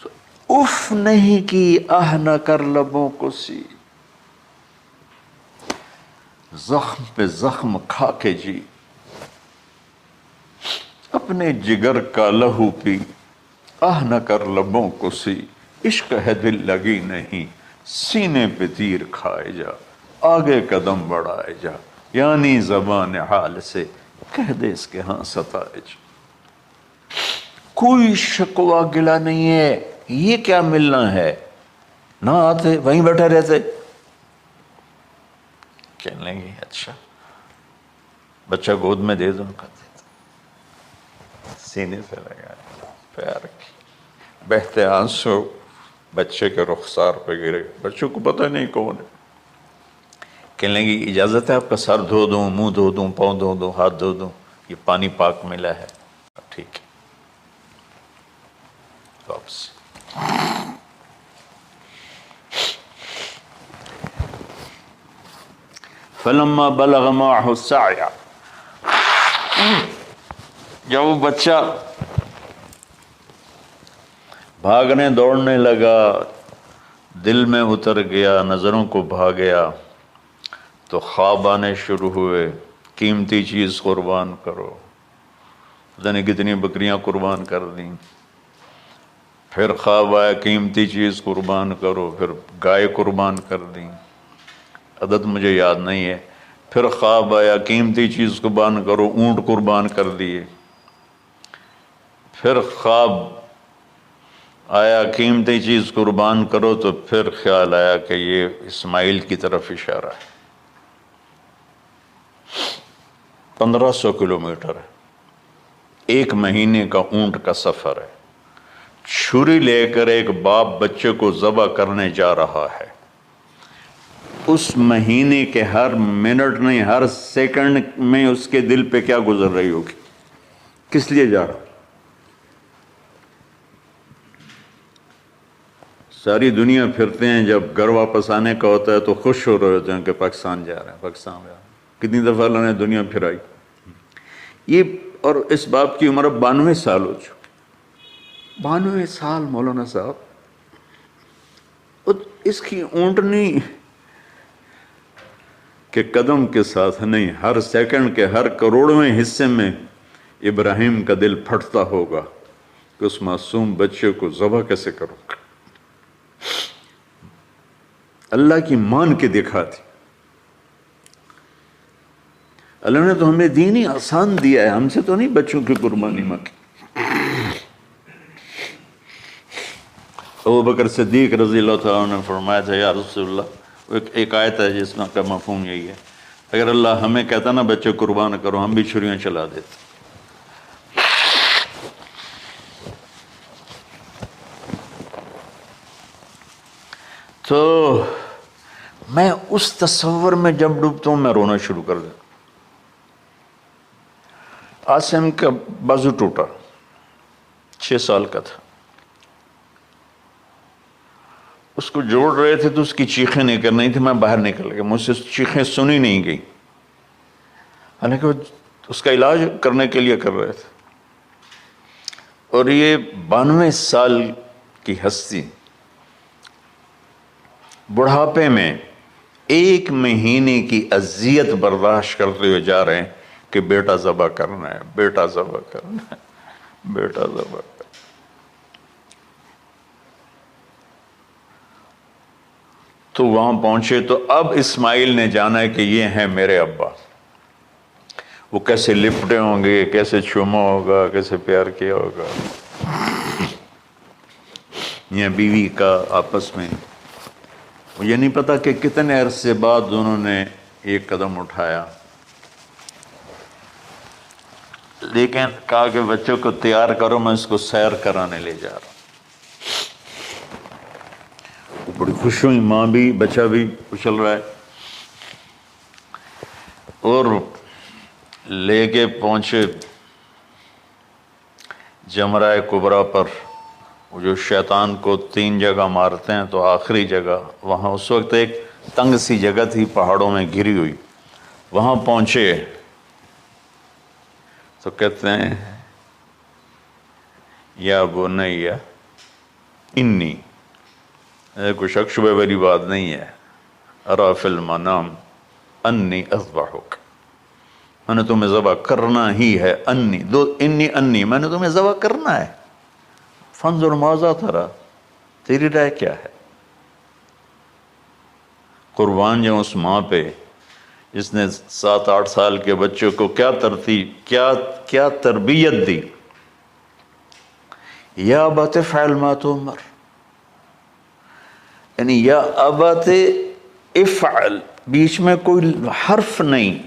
تو اف نہیں کی آہ نہ کر لبوں کو سی، زخم پہ زخم کھا کے جی. اپنے جگر کا لہو پی، آہ نہ کر لبوں کو سی. عشق ہے دل لگی نہیں، سینے پہ تیر کھائے جا. آگے قدم بڑھائے جا، یعنی زبان حال سے کہہ دے اس کے ہاں ستائے جا. کوئی شکوہ گلا نہیں ہے. یہ کیا ملنا ہے، نہ آتے وہیں بیٹھے رہتے. کہنے لگے اچھا بچہ گود میں دے دو. سینے سے لگا، پیار کی بہتے آنسو بچے کے رخسار پہ گرے. بچوں کو پتہ نہیں کون ہے. کہنے لگی اجازت ہے آپ کا سر دھو دوں، منہ دھو دوں، پاؤں دھو دوں، ہاتھ دھو دوں، یہ پانی پاک ملا ہے. ٹھیک ہے واپس. فلما بلغ معه السعي، جب وہ بچہ بھاگنے دوڑنے لگا، دل میں اتر گیا، نظروں کو بھا گیا، تو خواب آنے شروع ہوئے. قیمتی چیز قربان کرو. پتہ نہیں کتنی بکریاں قربان کر دیں. پھر خواب آیا قیمتی چیز قربان کرو، پھر گائے قربان کر دیں، عدد مجھے یاد نہیں ہے. پھر خواب آیا قیمتی چیز قربان کرو، اونٹ قربان کر دیے. پھر خواب آیا قیمتی چیز قربان کرو، تو پھر خیال آیا کہ یہ اسماعیل کی طرف اشارہ ہے. 1500 کلومیٹر ہے، 1 مہینے کا اونٹ کا سفر ہے. چھری لے کر ایک باپ بچے کو ذبح کرنے جا رہا ہے. اس مہینے کے ہر منٹ نہیں، ہر سیکنڈ میں اس کے دل پہ کیا گزر رہی ہوگی، کس لیے جا رہا. ساری دنیا پھرتے ہیں، جب گھر واپس آنے کا ہوتا ہے تو خوش ہو رہے ہوتے ہیں کہ پاکستان جا رہے ہیں، پاکستان جا رہے ہیں۔ کتنی دفعہ اللہ نے دنیا پھرائی یہ، اور اس باپ کی عمر اب 92 سال ہو چکی، 92 سال مولانا صاحب، اور اس کی اونٹنی کے قدم کے ساتھ نہیں، ہر سیکنڈ کے ہر کروڑویں حصے میں ابراہیم کا دل پھٹتا ہوگا کہ اس معصوم بچے کو ذبح کیسے کروں۔ اللہ کی مان کے دکھا دی۔ اللہ نے تو ہمیں دین ہی آسان دیا ہے، ہم سے تو نہیں بچوں کی قربانی مانگی۔ ابو بکر صدیق رضی اللہ تعالیٰ عنہ نے فرمایا تھا، یا رسول اللہ، ایک آیت ہے جس کا مفہوم یہی ہے، اگر اللہ ہمیں کہتا نا بچے قربان کرو، ہم بھی چھریاں چلا دیتے۔ تو میں اس تصور میں جب ڈوبتا ہوں میں رونا شروع کر دیتا۔ عاصم کا بازو ٹوٹا، 6 سال کا تھا، اس کو جوڑ رہے تھے تو اس کی چیخیں نہیں کر رہی تھی، میں باہر نکل گیا، مجھ سے چیخیں سنی نہیں گئی، حالانکہ وہ اس کا علاج کرنے کے لیے کر رہے تھے۔ اور یہ 92 سال کی ہستی بڑھاپے میں 1 مہینے کی اذیت برداشت کرتے ہوئے جا رہے ہیں کہ بیٹا ذبح کرنا ہے، بیٹا ذبح کرنا ہے، بیٹا ذبح کرنا ہے۔ تو وہاں پہنچے تو اب اسماعیل نے جانا ہے کہ یہ ہیں میرے ابا، وہ کیسے لپٹے ہوں گے، کیسے چوما ہوگا، کیسے پیار کیا ہوگا، یہ بیوی کا آپس میں۔ مجھے نہیں پتا کہ کتنے عرصے بعد انہوں نے ایک قدم اٹھایا، لیکن کہا کہ بچوں کو تیار کرو، میں اس کو سیر کرانے لے جا رہا ہوں۔ وہ بڑی خوش ہوئی، ماں بھی بچہ بھی اچھل رہا ہے، اور لے کے پہنچے جمرہ کبریٰ پر، وہ جو شیطان کو 3 جگہ مارتے ہیں، تو آخری جگہ وہاں اس وقت ایک تنگ سی جگہ تھی پہاڑوں میں گھری ہوئی، وہاں پہنچے تو کہتے ہیں یا بنی انی، کوئی شک شبہ والی بات نہیں ہے، ارا فی المنام انی اذبحک، میں نے تمہیں ذبح کرنا ہی ہے، انی میں نے تمہیں ذبح کرنا ہے، فانظر ماذا تری، تیری رائے کیا ہے؟ قربان جاؤں اس ماں پہ جس نے 7-8 سال کے بچوں کو کیا تربیت دی۔ یا ابت افعل ما تؤمر، یعنی یا ابت افعل، بیچ میں کوئی حرف نہیں،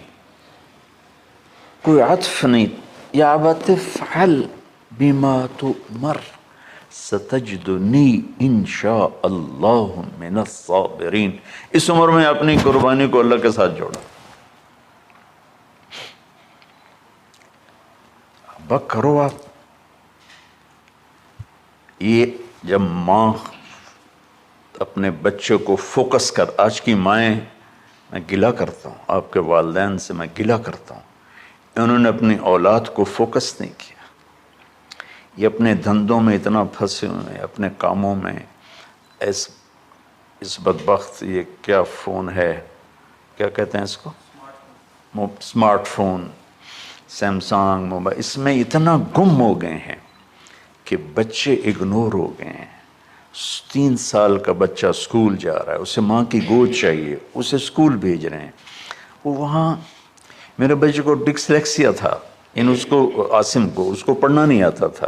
کوئی عطف نہیں، یا ابت افعل بما تؤمر ستجدنی انشاء اللہ من الصابرین۔ اس عمر میں اپنی قربانی کو اللہ کے ساتھ جوڑا، ابا کرو آپ۔ یہ جب ماں اپنے بچے کو فوکس کر، آج کی مائیں، میں گلہ کرتا ہوں آپ کے والدین سے، میں گلہ کرتا ہوں، انہوں نے اپنی اولاد کو فوکس نہیں کیا، یہ اپنے دھندوں میں اتنا پھنسے ہوئے ہیں، اپنے کاموں میں، اس بدبخت یہ کیا فون ہے، کیا کہتے ہیں اس کو، اسمارٹ فون، سیمسنگ موبائل، اس میں اتنا گم ہو گئے ہیں کہ بچے اگنور ہو گئے ہیں۔ 3 سال کا بچہ اسکول جا رہا ہے، اسے ماں کی گود چاہیے، اسے اسکول بھیج رہے ہیں، وہ وہاں، میرے بچے کو ڈسلیکسیا تھا، اس کو عاصم کو، اس کو پڑھنا نہیں آتا تھا،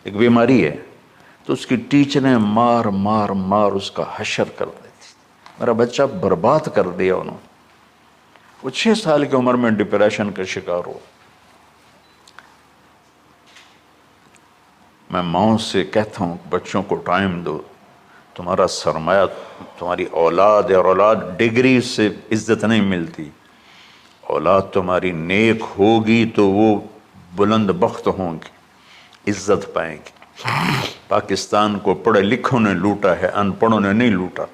ایک بیماری ہے، تو اس کی ٹیچریں مار مار مار اس کا حشر کر دیتی، میرا بچہ برباد کر دیا انہوں نے۔ وہ 6 سال کی عمر میں ڈپریشن کا شکار ہو۔ میں ماؤں سے کہتا ہوں بچوں کو ٹائم دو، تمہارا سرمایہ تمہاری اولاد ہے، اور اولاد ڈگری سے عزت نہیں ملتی، اولاد تمہاری نیک ہوگی تو وہ بلند بخت ہوں گی، عزت پائیں گی۔ پاکستان کو پڑھے لکھوں نے لوٹا ہے، ان پڑھوں نے نہیں لوٹا۔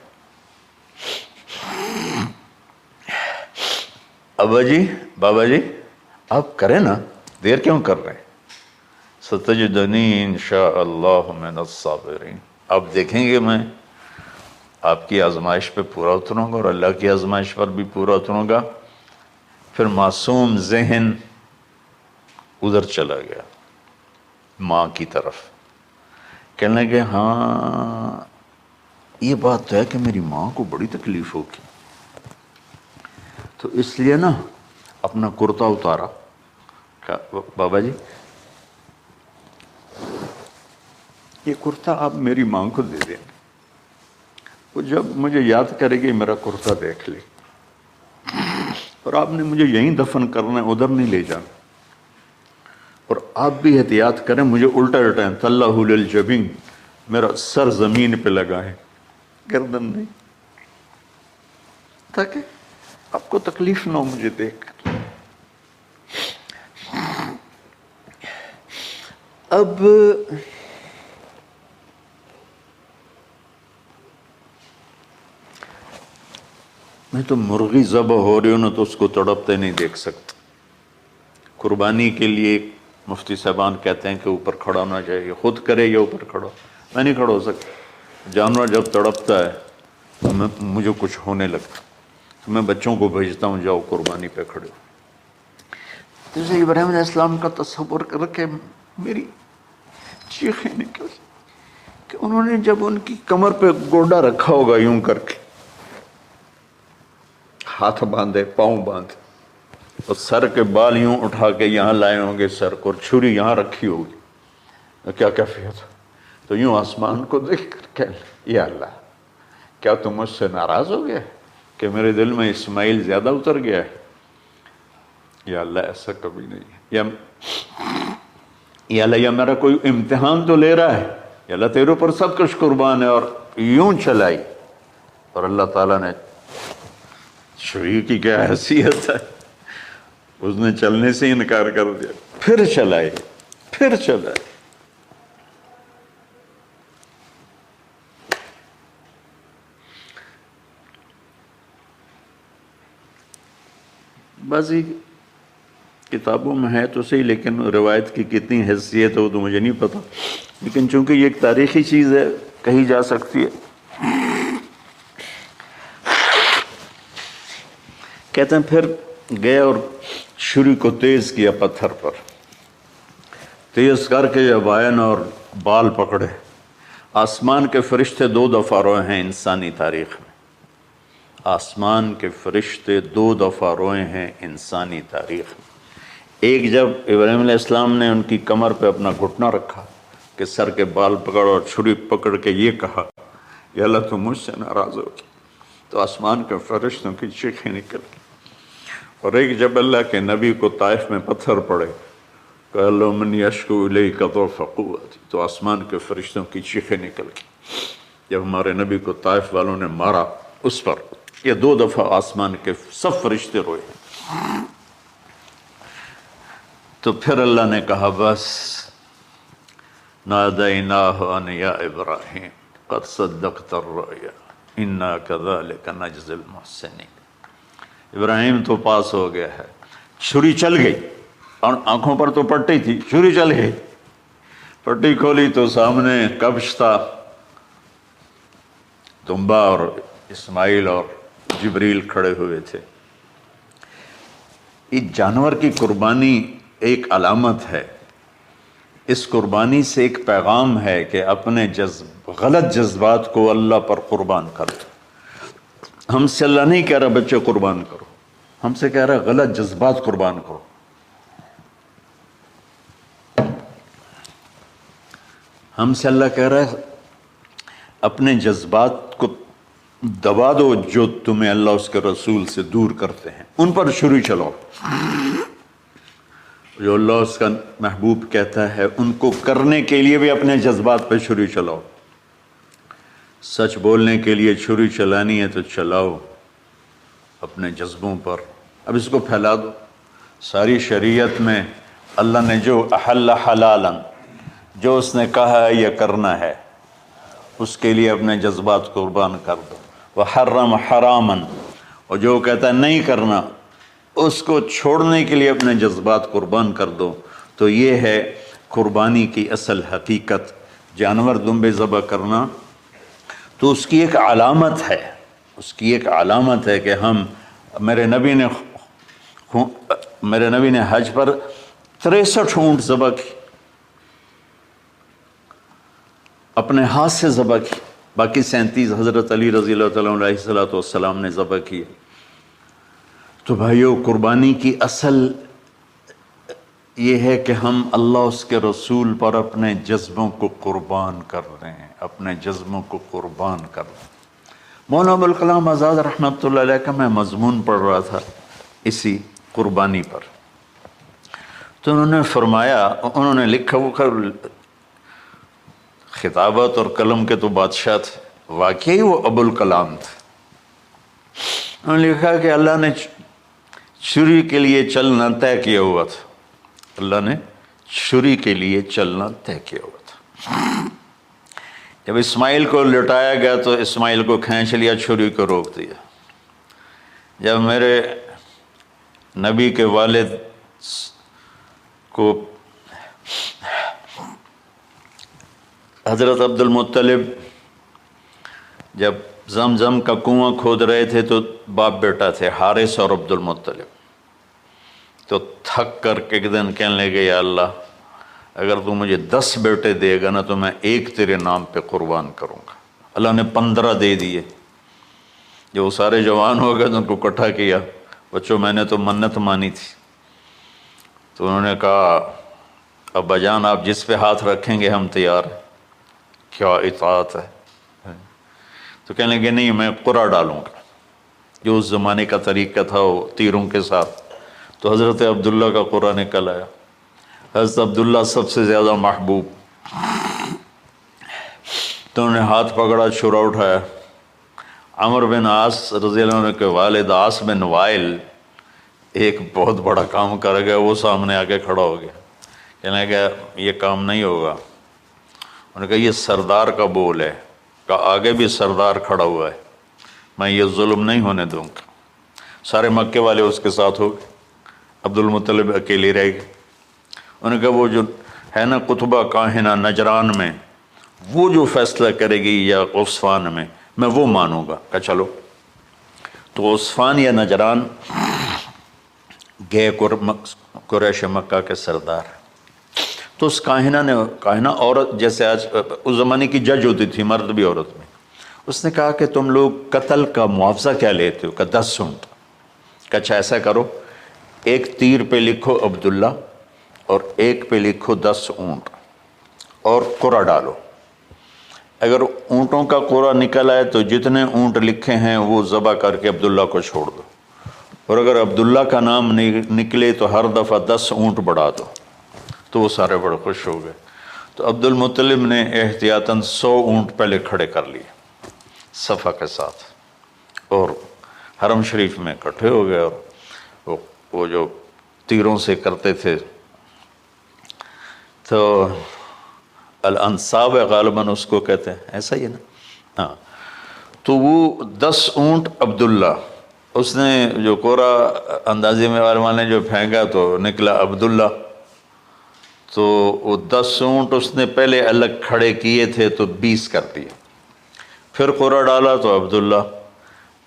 ابا جی، بابا جی، آپ کریں نا، دیر کیوں کر رہے ہیں؟ ستجدنی انشاءاللہ من الصابرین، آپ دیکھیں گے میں آپ کی آزمائش پہ پورا اتروں گا اور اللہ کی آزمائش پر بھی پورا اتروں گا۔ پھر معصوم ذہن ادھر چلا گیا ماں کی طرف، کہنے لگے ہاں یہ بات تو ہے کہ میری ماں کو بڑی تکلیف ہوگی، تو اس لیے نا اپنا کرتا اتارا، کہا بابا جی یہ کرتا آپ میری ماں کو دے دیں، وہ جب مجھے یاد کرے گی میرا کرتا دیکھ لے، اور آپ نے مجھے یہیں دفن کرنا ہے، ادھر نہیں لے جانا، اور آپ بھی احتیاط کریں، مجھے الٹا الٹائیں، طلّہ للجبین، میرا سر زمین پہ لگا ہے، گردن نہیں، تاکہ آپ کو تکلیف نہ ہو مجھے دیکھ کر۔ اب میں تو مرغی ذبح ہو رہی ہوں نا تو اس کو تڑپتے نہیں دیکھ سکتا۔ قربانی کے لیے مفتی صاحبان کہتے ہیں کہ اوپر کھڑا ہونا چاہیے، خود کرے یا اوپر کھڑا، میں نہیں کھڑا ہو سکتا۔ جانور جب تڑپتا ہے تو مجھے کچھ ہونے لگتا، تو میں بچوں کو بھیجتا ہوں جاؤ قربانی پہ کھڑے ہو۔ جیسے ابراہیم علیہ السلام کا تصور کر کے میری چیخیں نکل کہ انہوں نے جب ان کی کمر پہ گوڈا رکھا ہوگا یوں کر کے، ہاتھ باندھے، پاؤں باندھے، اور سر کے بال یوں اٹھا کے یہاں لائے ہوں گے سر کو، اور چھری یہاں رکھی ہوگی، کیا کیفیت ہو؟ تو یوں آسمان کو دیکھ کر کہ یا اللہ کیا تم مجھ سے ناراض ہو گیا کہ میرے دل میں اسماعیل زیادہ اتر گیا ہے؟ یا اللہ ایسا کبھی نہیں ہے، یا اللہ یا میرا کوئی امتحان تو لے رہا ہے، یا اللہ تیرے پر سب کچھ قربان ہے، اور یوں چلائی، اور اللہ تعالیٰ نے چھری کی کیا حیثیت ہے، اس نے چلنے سے انکار کر دیا، پھر چلائے، پھر چلائے۔ بعضی کتابوں میں ہے تو صحیح، لیکن روایت کی کتنی حیثیت ہو تو مجھے نہیں پتا، لیکن چونکہ یہ ایک تاریخی چیز ہے کہی جا سکتی ہے۔ کہتے ہیں پھر گئے اور چھری کو تیز کیا پتھر پر، تیز کر کے جب آئے نا اور بال پکڑے، آسمان کے فرشتے 2 دفعہ روئے ہیں انسانی تاریخ میں، آسمان کے فرشتے 2 دفعہ روئے ہیں انسانی تاریخ میں۔ ایک جب ابراہیم علیہ السلام نے ان کی کمر پہ اپنا گھٹنا رکھا کہ سر کے بال پکڑ اور چھری پکڑ کے یہ کہا یا اللہ تم مجھ سے ناراض ہو، تو آسمان کے فرشتوں کی چیخیں نکل گئی۔ اور ایک جب اللہ کے نبی کو طائف میں پتھر پڑے کہ اللہ من یشکو الیک ضعف قوتی، تو آسمان کے فرشتوں کی چیخیں نکل گئی۔ جب ہمارے نبی کو طائف والوں نے مارا اس پر، یہ 2 دفعہ آسمان کے سب فرشتے روئے۔ تو پھر اللہ نے کہا بس، نادیناہ ان یا ابراہیم قد صدقت الرؤیا انا کذلک نجزی المحسنین، ابراہیم تو پاس ہو گیا ہے۔ چھری چل گئی، اور آنکھوں پر تو پٹی تھی، چھری چل گئی، پٹی کھولی تو سامنے کبش تھا، دمبا اور اسماعیل اور جبریل کھڑے ہوئے تھے۔ اس جانور کی قربانی ایک علامت ہے، اس قربانی سے ایک پیغام ہے کہ اپنے غلط جذبات کو اللہ پر قربان کر دو۔ ہم سے اللہ نہیں کہہ رہا بچے قربان کرو، ہم سے کہہ رہا غلط جذبات قربان کرو۔ ہم سے اللہ کہہ رہا ہے اپنے جذبات کو دبا دو جو تمہیں اللہ اس کے رسول سے دور کرتے ہیں، ان پر چھری چلاؤ۔ جو اللہ اس کا محبوب کہتا ہے ان کو کرنے کے لیے بھی اپنے جذبات پہ چھری چلاؤ۔ سچ بولنے کے لیے چھری چلانی ہے تو چلاؤ اپنے جذبوں پر، اب اس کو پھیلا دو۔ ساری شریعت میں اللہ نے جو احل حلالا، جو اس نے کہا ہے یہ کرنا ہے اس کے لیے اپنے جذبات قربان کر دو، وحرم حراما، اور جو کہتا ہے نہیں کرنا اس کو چھوڑنے کے لیے اپنے جذبات قربان کر دو۔ تو یہ ہے قربانی کی اصل حقیقت۔ جانور دمبے ذبح کرنا تو اس کی ایک علامت ہے، اس کی ایک علامت ہے کہ ہم میرے نبی نے حج پر 63 اونٹ ذبح کی، اپنے ہاتھ سے ذبح کی، باقی 37 حضرت علی رضی اللہ تعالیٰ علیہ السلام نے ذبح کیے۔ تو بھائیو، قربانی کی اصل یہ ہے کہ ہم اللہ اس کے رسول پر اپنے جذبوں کو قربان کر دیں، اپنے جذبوں کو قربان کر دیں۔ مولانا ابوالکلام آزاد رحمۃ اللہ علیہ کا میں مضمون پڑھ رہا تھا اسی قربانی پر، تو انہوں نے فرمایا، انہوں نے لکھا، وہ خطابت اور قلم کے تو بادشاہ تھے، واقعی وہ ابوالکلام تھے۔ انہوں نے لکھا کہ اللہ نے چھری کے لیے چلنا طے کیا ہوا تھا، اللہ نے چھری کے لیے چلنا طے کیا ہوا تھا۔ جب اسماعیل کو لٹایا گیا تو اسماعیل کو کھینچ لیا، چھری کو روک دیا۔ جب میرے نبی کے والد کو حضرت عبد المطلب جب زمزم کا کنواں کھود رہے تھے تو باپ بیٹا تھے، حارث اور عبد المطلب، تو تھک کر کے ایک دن کہنے لگے، یا اللہ اگر تو مجھے 10 بیٹے دے گا نا تو میں ایک تیرے نام پہ قربان کروں گا۔ اللہ نے 15 دے دیے۔ جو وہ سارے جوان ہو گئے تو ان کو اکٹھا کیا، بچوں میں نے تو منت مانی تھی۔ تو انہوں نے کہا، ابا جان آپ جس پہ ہاتھ رکھیں گے ہم تیار ہیں، کیا اطاعت ہے۔ تو کہنے لگے نہیں، میں قرعہ ڈالوں گا، جو اس زمانے کا طریقہ تھا وہ تیروں کے ساتھ۔ تو حضرت عبداللہ کا قرعہ نکل آیا۔ حضرت عبداللہ سب سے زیادہ محبوب، تو انہوں نے ہاتھ پکڑا، چھرا اٹھایا۔ عمر بن عاص رضی اللہ عنہ کے والد عاص بن وائل ایک بہت بڑا کام کر گیا، وہ سامنے آ کے کھڑا ہو گیا، کہنے لگا یہ کام نہیں ہوگا۔ انہوں نے کہا یہ سردار کا بول ہے، کہا آگے بھی سردار کھڑا ہوا ہے، میں یہ ظلم نہیں ہونے دوں گا۔ سارے مکے والے اس کے ساتھ ہو گئے، عبد المطلب اکیلے رہ گئے۔ انہوں نے کہا وہ جو ہے نا قطبہ کاہنہ نجران میں، وہ جو فیصلہ کرے گی یا عصفان میں وہ مانوں گا۔ کہا چلو۔ تو عصفان یا نجران گئے قریش مکہ کے سردار۔ تو اس کاہنہ عورت، جیسے آج اس زمانے کی جج ہوتی تھی، مرد بھی عورت میں، اس نے کہا کہ تم لوگ قتل کا معاوضہ کیا لیتے ہو؟ کہ 10 اونٹ۔ کہ اچھا ایسا کرو، ایک تیر پہ لکھو عبداللہ اور ایک پہ لکھو 10 اونٹ اور قرعہ ڈالو۔ اگر اونٹوں کا قرعہ نکل آئے تو جتنے اونٹ لکھے ہیں وہ ذبح کر کے عبداللہ کو چھوڑ دو، اور اگر عبداللہ کا نام نکلے تو ہر دفعہ 10 اونٹ بڑھا دو۔ تو وہ سارے بڑے خوش ہو گئے۔ تو عبد المطلب نے احتیاطاً 100 اونٹ پہلے کھڑے کر لیے صفا کے ساتھ، اور حرم شریف میں اکٹھے ہو گئے، اور وہ جو تیروں سے کرتے تھے تو الانصاب غالباً اس کو کہتے ہیں، ایسا ہی ہے نا؟ ہاں۔ تو وہ 10 اونٹ عبداللہ، اس نے جو کوڑا اندازے میں والے نے جو پھینکا تو نکلا عبداللہ۔ تو وہ 10 اونٹ اس نے پہلے الگ کھڑے کیے تھے تو 20 کر دیے، پھر قرعہ ڈالا تو عبداللہ،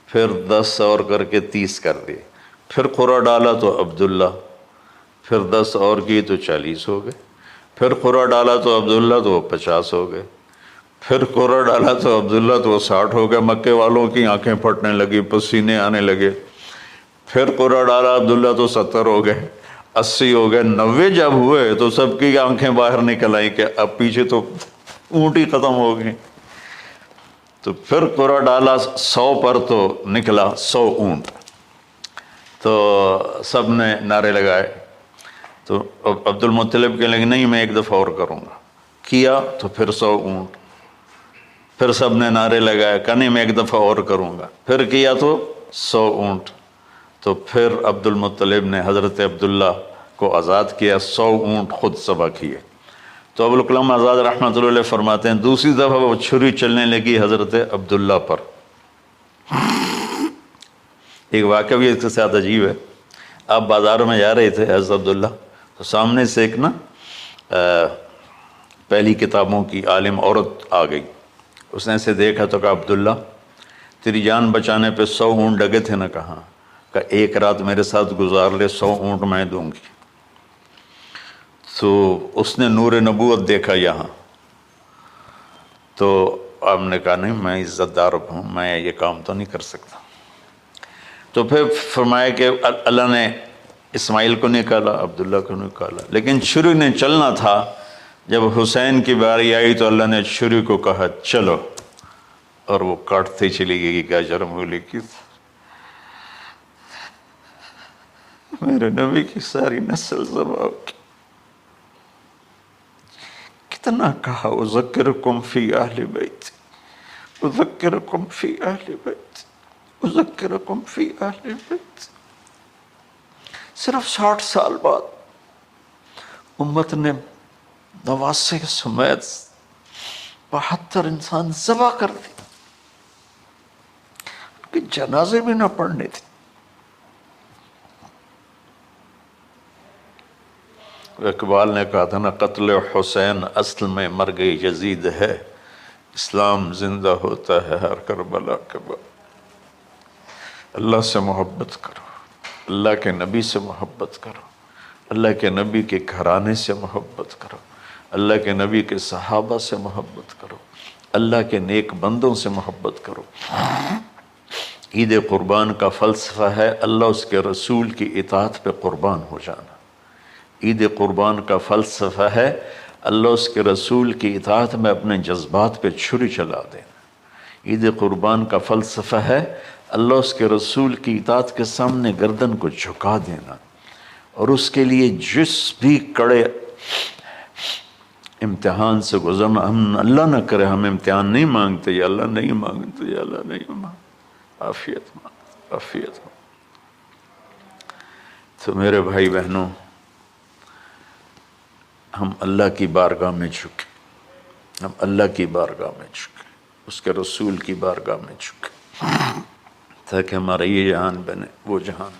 پھر 10 اور کر کے 30 کر دیے، پھر قرعہ ڈالا تو عبداللہ، پھر 10 اور کی تو 40 ہو گئے، پھر قرعہ ڈالا تو عبداللہ تو وہ 50 ہو گئے، پھر قرعہ ڈالا تو عبداللہ تو وہ 60 ہو گئے۔ مکے والوں کی آنکھیں پھٹنے لگی، پسینے آنے لگے۔ پھر قرعہ ڈالا عبداللہ تو 70 ہو گئے، 80 ہو گئے، 90 جب ہوئے تو سب کی آنکھیں باہر نکل آئیں کہ اب پیچھے تو اونٹ ہی ختم ہو گئے۔ تو پھر قرعہ ڈالا 100 پر تو نکلا 100 اونٹ۔ تو سب نے نعرے لگائے۔ تو عبد المطلب کہنے لگے نہیں میں ایک دفعہ اور کروں گا، کیا تو پھر 100 اونٹ، پھر سب نے نعرے لگائے، کہا نہیں میں ایک دفعہ اور کروں گا، پھر کیا تو 100 اونٹ۔ تو پھر عبد المطلب نے حضرت عبداللہ کو آزاد کیا، 100 اونٹ خود ذبح کیے۔ تو ابوالکلام آزاد رحمۃ اللہ علیہ فرماتے ہیں دوسری دفعہ وہ چھری چلنے لگی حضرت عبداللہ پر۔ ایک واقعہ بھی اس کے ساتھ عجیب ہے۔ آپ بازار میں جا رہے تھے حضرت عبداللہ، تو سامنے سے ایک نا پہلی کتابوں کی عالم عورت آ گئی۔ اس نے اسے دیکھا تو کہا عبداللہ تیری جان بچانے پہ 100 اونٹ ڈگے تھے نا؟ کہاں؟ کہ ایک رات میرے ساتھ گزار لے 100 اونٹ میں دوں گی۔ تو اس نے نور نبوت دیکھا یہاں، تو آپ نے کہا نہیں میں عزت دار ہوں، میں یہ کام تو نہیں کر سکتا۔ تو پھر فرمایا کہ اللہ نے اسماعیل کو نکالا، عبداللہ کو نکالا، لیکن چھری نے چلنا تھا۔ جب حسین کی باری آئی تو اللہ نے چھری کو کہا چلو، اور وہ کاٹتے چلی گئی کہ اجر مولی کی میرے نبی کی ساری نسل ذبح کی۔ کتنا کہا اذکرکم فی اہل بیت، اذکرکم فی اہل بیت، اذکرکم فی اہل بیت۔ صرف 60 سال بعد امت نے 89 سمیت 72 انسان ذبح کر دی، ان کے جنازے بھی نہ پڑھنے تھے۔ اقبال نے کہا تھا نا قتل حسین اصل میں مرگ یزید ہے، اسلام زندہ ہوتا ہے ہر کربلا کے بعد۔ اللہ سے محبت کرو، اللہ کے نبی سے محبت کرو، اللہ کے نبی کے گھرانے سے محبت کرو، اللہ کے نبی کے صحابہ سے محبت کرو، اللہ کے نیک بندوں سے محبت کرو۔ عید قربان کا فلسفہ ہے اللہ اس کے رسول کی اطاعت پہ قربان ہو جانا۔ عید قربان کا فلسفہ ہے اللہ اس کے رسول کی اطاعت میں اپنے جذبات پہ چھری چلا دینا۔ عید قربان کا فلسفہ ہے اللہ اس کے رسول کی اطاعت کے سامنے گردن کو جھکا دینا، اور اس کے لیے جس بھی کڑے امتحان سے گزرنا۔ ہم اللہ نہ کرے ہم امتحان نہیں مانگتے، یا اللہ نہیں مانگتے، یا اللہ نہیں مانگتے، عافیت مانگتے، عافیت مانگتے۔ تو میرے بھائی بہنوں، ہم اللہ کی بارگاہ میں جھکے، ہم اللہ کی بارگاہ میں جھکے، اس کے رسول کی بارگاہ میں جھکے، تاکہ ہمارا یہ جہان بنے وہ جہان۔